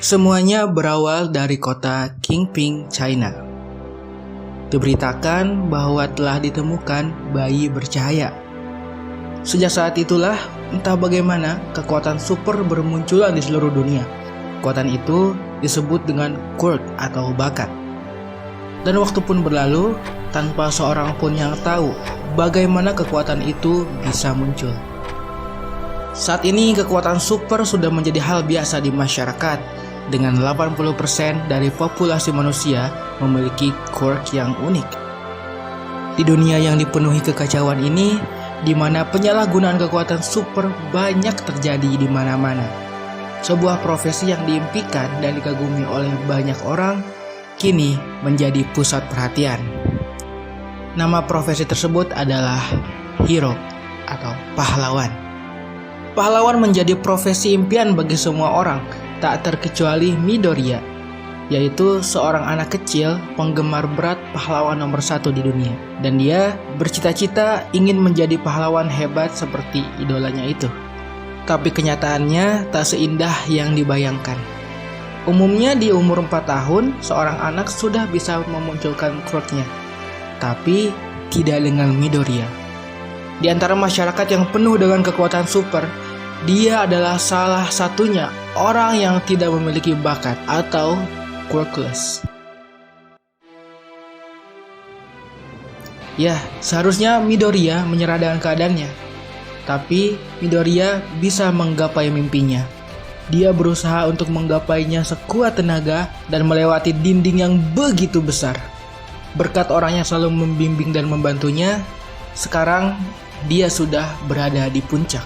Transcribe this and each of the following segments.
Semuanya berawal dari kota Qingping, China. Diberitakan bahwa telah ditemukan bayi bercahaya. Sejak saat itulah, entah bagaimana kekuatan super bermunculan di seluruh dunia. Kekuatan itu disebut dengan quirk atau bakat. Dan waktu pun berlalu, tanpa seorang pun yang tahu bagaimana kekuatan itu bisa muncul. Saat ini kekuatan super sudah menjadi hal biasa di masyarakat. Dengan 80% dari populasi manusia memiliki quirk yang unik. Di dunia yang dipenuhi kekacauan ini, di mana penyalahgunaan kekuatan super banyak terjadi di mana-mana. Sebuah profesi yang diimpikan dan dikagumi oleh banyak orang, kini menjadi pusat perhatian. Nama profesi tersebut adalah hero atau pahlawan. Pahlawan menjadi profesi impian bagi semua orang, tak terkecuali Midoriya, yaitu seorang anak kecil penggemar berat pahlawan nomor 1 di dunia. Dan dia bercita-cita ingin menjadi pahlawan hebat seperti idolanya itu. Tapi kenyataannya tak seindah yang dibayangkan. Umumnya di umur 4 tahun, seorang anak sudah bisa memunculkan quirknya. Tapi tidak dengan Midoriya. Di antara masyarakat yang penuh dengan kekuatan super, dia adalah salah satunya orang yang tidak memiliki bakat atau quirkless. Ya, seharusnya Midoriya menyerah dengan keadaannya. Tapi Midoriya bisa menggapai mimpinya. Dia berusaha untuk menggapainya sekuat tenaga dan melewati dinding yang begitu besar. Berkat orang yang selalu membimbing dan membantunya, sekarang dia sudah berada di puncak.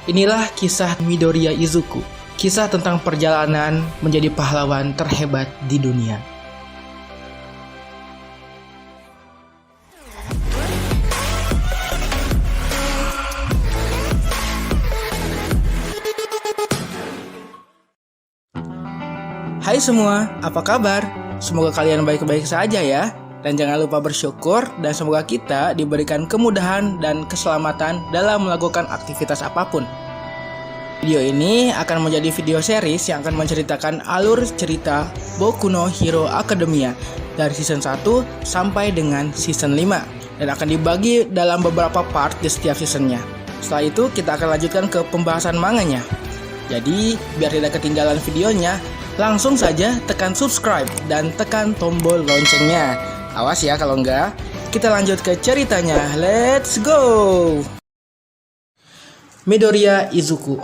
Inilah kisah Midoriya Izuku, kisah tentang perjalanan menjadi pahlawan terhebat di dunia. Hai semua, apa kabar? Semoga kalian baik-baik saja ya. Dan jangan lupa bersyukur dan semoga kita diberikan kemudahan dan keselamatan dalam melakukan aktivitas apapun. Video ini akan menjadi video series yang akan menceritakan alur cerita Boku no Hero Academia dari season 1 sampai dengan season 5 dan akan dibagi dalam beberapa part di setiap seasonnya. Setelah itu kita akan lanjutkan ke pembahasan manganya. Jadi biar tidak ketinggalan videonya, langsung saja tekan subscribe dan tekan tombol loncengnya. Awas ya kalau enggak. Kita lanjut ke ceritanya. Let's go! Midoriya Izuku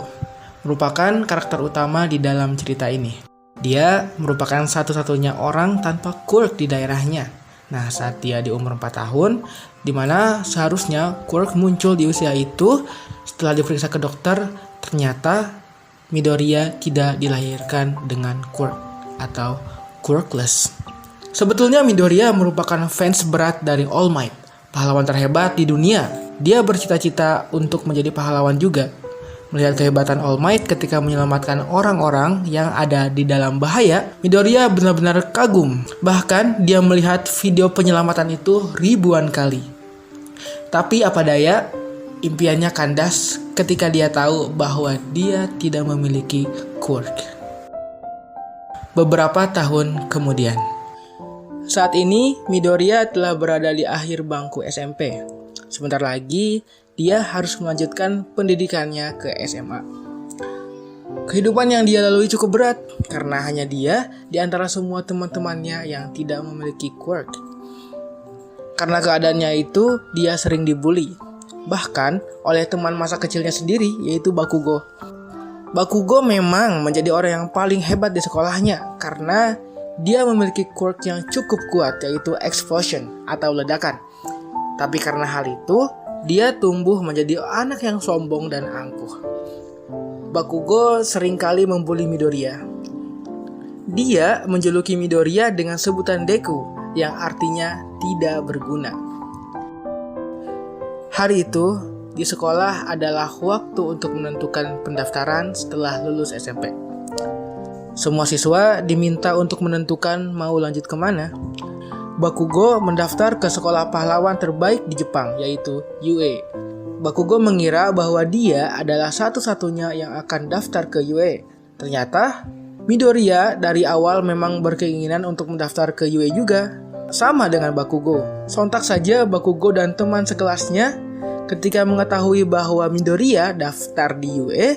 merupakan karakter utama di dalam cerita ini. Dia merupakan satu-satunya orang tanpa quirk di daerahnya. Nah, saat dia di umur 4 tahun, dimana seharusnya quirk muncul di usia itu, setelah diperiksa ke dokter, ternyata Midoriya tidak dilahirkan dengan quirk atau quirkless. Sebetulnya Midoriya merupakan fans berat dari All Might, pahlawan terhebat di dunia. Dia bercita-cita untuk menjadi pahlawan juga. Melihat kehebatan All Might ketika menyelamatkan orang-orang yang ada di dalam bahaya, Midoriya benar-benar kagum. Bahkan dia melihat video penyelamatan itu ribuan kali. Tapi apa daya, impiannya kandas ketika dia tahu bahwa dia tidak memiliki quirk. Beberapa tahun kemudian, saat ini Midoriya telah berada di akhir bangku SMP. Sebentar lagi dia harus melanjutkan pendidikannya ke SMA. Kehidupan yang dia lalui cukup berat karena hanya dia di antara semua teman-temannya yang tidak memiliki quirk. Karena keadaannya itu, dia sering dibully, bahkan oleh teman masa kecilnya sendiri, yaitu Bakugo. Bakugo memang menjadi orang yang paling hebat di sekolahnya karena dia memiliki quirk yang cukup kuat, yaitu explosion atau ledakan. Tapi karena hal itu, dia tumbuh menjadi anak yang sombong dan angkuh. Bakugo seringkali membuli Midoriya. Dia menjuluki Midoriya dengan sebutan Deku, yang artinya tidak berguna. Hari itu, di sekolah adalah waktu untuk menentukan pendaftaran setelah lulus SMP. Semua siswa diminta untuk menentukan mau lanjut kemana. Bakugo mendaftar ke sekolah pahlawan terbaik di Jepang, yaitu UA. Bakugo mengira bahwa dia adalah satu-satunya yang akan daftar ke UA. Ternyata Midoriya dari awal memang berkeinginan untuk mendaftar ke UA juga. Sama dengan Bakugo. Sontak saja Bakugo dan teman sekelasnya ketika mengetahui bahwa Midoriya daftar di UA,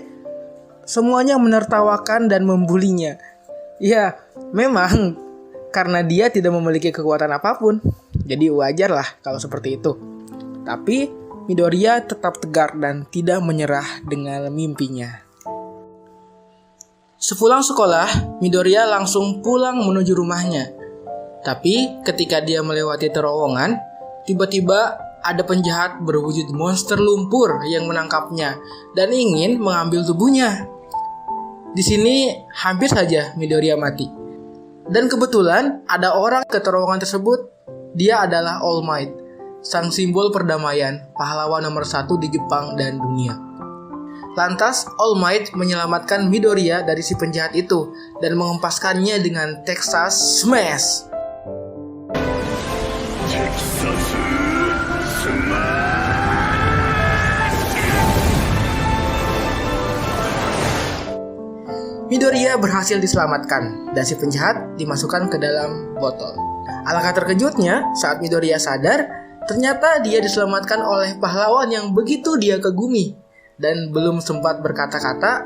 semuanya menertawakan dan membulinya. Ya, memang karena dia tidak memiliki kekuatan apapun. Jadi wajar lah kalau seperti itu. Tapi Midoriya tetap tegar dan tidak menyerah dengan mimpinya. Sepulang sekolah, Midoriya langsung pulang menuju rumahnya. Tapi ketika dia melewati terowongan, tiba-tiba ada penjahat berwujud monster lumpur yang menangkapnya dan ingin mengambil tubuhnya. Di sini hampir saja Midoriya mati. Dan kebetulan ada orang ke terowongan tersebut. Dia adalah All Might, sang simbol perdamaian, pahlawan nomor 1 di Jepang dan dunia. Lantas, All Might menyelamatkan Midoriya dari si penjahat itu dan menghempaskannya dengan Texas Smash. Midoriya berhasil diselamatkan dan si penjahat dimasukkan ke dalam botol. Alangkah terkejutnya saat Midoriya sadar, ternyata dia diselamatkan oleh pahlawan yang begitu dia kagumi. Dan belum sempat berkata-kata,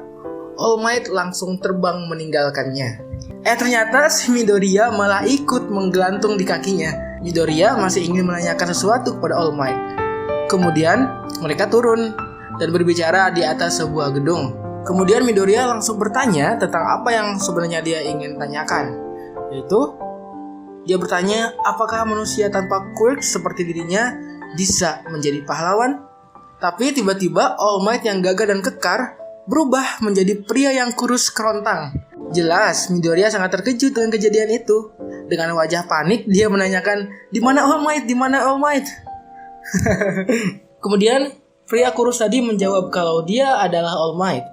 All Might langsung terbang meninggalkannya. Ternyata si Midoriya malah ikut menggelantung di kakinya. Midoriya masih ingin menanyakan sesuatu kepada All Might. Kemudian mereka turun dan berbicara di atas sebuah gedung. Kemudian Midoriya langsung bertanya tentang apa yang sebenarnya dia ingin tanyakan. Yaitu, dia bertanya apakah manusia tanpa quirk seperti dirinya bisa menjadi pahlawan? Tapi tiba-tiba All Might yang gagah dan kekar berubah menjadi pria yang kurus kerontang. Jelas Midoriya sangat terkejut dengan kejadian itu. Dengan wajah panik dia menanyakan, "Di mana All Might? Di mana All Might?" Kemudian pria kurus tadi menjawab kalau dia adalah All Might.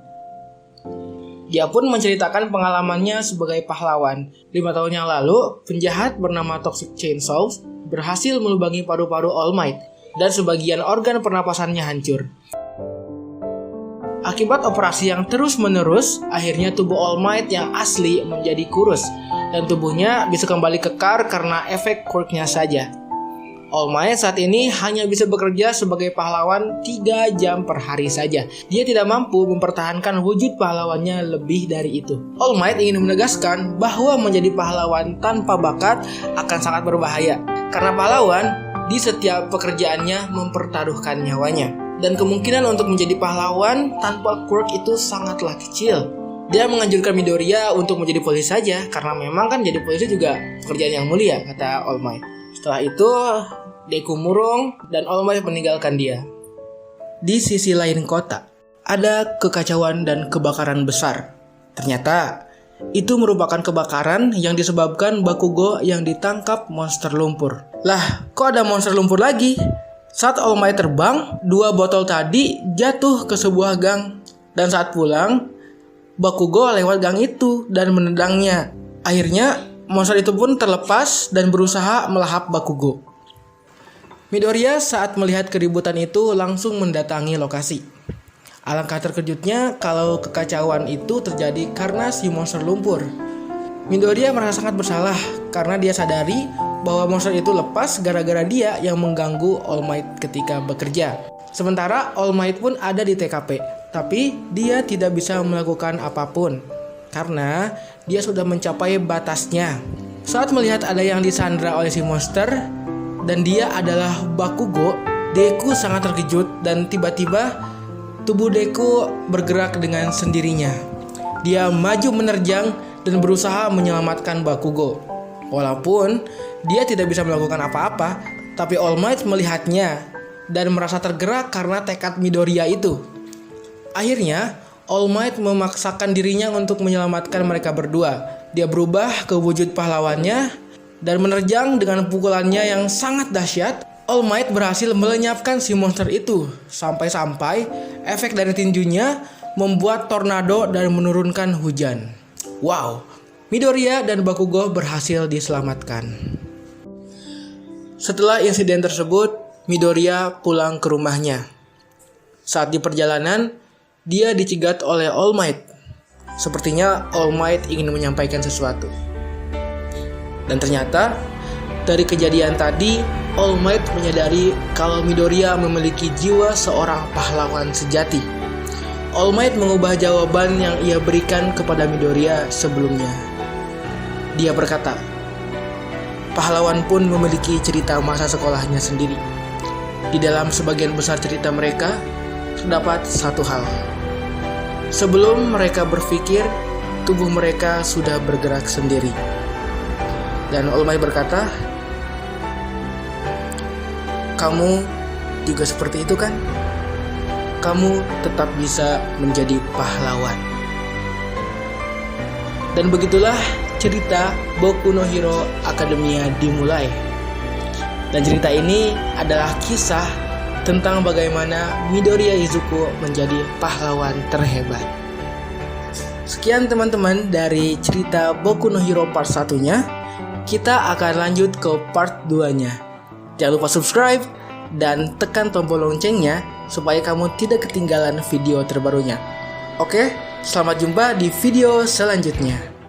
Dia pun menceritakan pengalamannya sebagai pahlawan. 5 tahun yang lalu, penjahat bernama Toxic Chainsaw berhasil melubangi paru-paru All Might dan sebagian organ pernapasannya hancur. Akibat operasi yang terus-menerus, akhirnya tubuh All Might yang asli menjadi kurus dan tubuhnya bisa kembali kekar karena efek quirknya saja. All Might saat ini hanya bisa bekerja sebagai pahlawan 3 jam per hari saja. Dia tidak mampu mempertahankan wujud pahlawannya lebih dari itu. All Might ingin menegaskan bahwa menjadi pahlawan tanpa bakat akan sangat berbahaya. Karena pahlawan di setiap pekerjaannya mempertaruhkan nyawanya. Dan kemungkinan untuk menjadi pahlawan tanpa quirk itu sangatlah kecil. Dia menganjurkan Midoriya untuk menjadi polisi saja, karena memang kan jadi polisi juga pekerjaan yang mulia, kata All Might. Setelah itu, Deku murung dan All Might meninggalkan dia. Di sisi lain kota, ada kekacauan dan kebakaran besar. Ternyata, itu merupakan kebakaran yang disebabkan Bakugo yang ditangkap monster lumpur. Lah, kok ada monster lumpur lagi? Saat All Might terbang, 2 botol tadi jatuh ke sebuah gang. Dan saat pulang, Bakugo lewat gang itu dan menendangnya. Akhirnya, monster itu pun terlepas dan berusaha melahap Bakugo. Midoriya saat melihat keributan itu langsung mendatangi lokasi. Alangkah terkejutnya kalau kekacauan itu terjadi karena si monster lumpur. Midoriya merasa sangat bersalah karena dia sadari bahwa monster itu lepas gara-gara dia yang mengganggu All Might ketika bekerja. Sementara All Might pun ada di TKP, tapi dia tidak bisa melakukan apapun karena dia sudah mencapai batasnya. Saat melihat ada yang disandra oleh si monster dan dia adalah Bakugo, Deku sangat terkejut dan tiba-tiba tubuh Deku bergerak dengan sendirinya. Dia maju menerjang dan berusaha menyelamatkan Bakugo. Walaupun dia tidak bisa melakukan apa-apa, tapi All Might melihatnya dan merasa tergerak karena tekad Midoriya itu. Akhirnya, All Might memaksakan dirinya untuk menyelamatkan mereka berdua. Dia berubah ke wujud pahlawannya dan menerjang dengan pukulannya yang sangat dahsyat. All Might berhasil melenyapkan si monster itu sampai-sampai efek dari tinjunya membuat tornado dan menurunkan hujan. Wow, Midoriya dan Bakugo berhasil diselamatkan. Setelah insiden tersebut, Midoriya pulang ke rumahnya. Saat di perjalanan, dia dicegat oleh All Might. Sepertinya All Might ingin menyampaikan sesuatu. Dan ternyata dari kejadian tadi, All Might menyadari kalau Midoriya memiliki jiwa seorang pahlawan sejati. All Might mengubah jawaban yang ia berikan kepada Midoriya sebelumnya. Dia berkata, pahlawan pun memiliki cerita masa sekolahnya sendiri. Di dalam sebagian besar cerita mereka, terdapat satu hal. Sebelum mereka berpikir, tubuh mereka sudah bergerak sendiri. Dan All Might berkata, kamu juga seperti itu kan? Kamu tetap bisa menjadi pahlawan. Dan begitulah cerita Boku no Hero Academia dimulai. Dan cerita ini adalah kisah tentang bagaimana Midoriya Izuku menjadi pahlawan terhebat. Sekian teman-teman dari cerita Boku no Hero part 1-nya. Kita akan lanjut ke part 2-nya. Jangan lupa subscribe dan tekan tombol loncengnya supaya kamu tidak ketinggalan video terbarunya. Oke, selamat jumpa di video selanjutnya.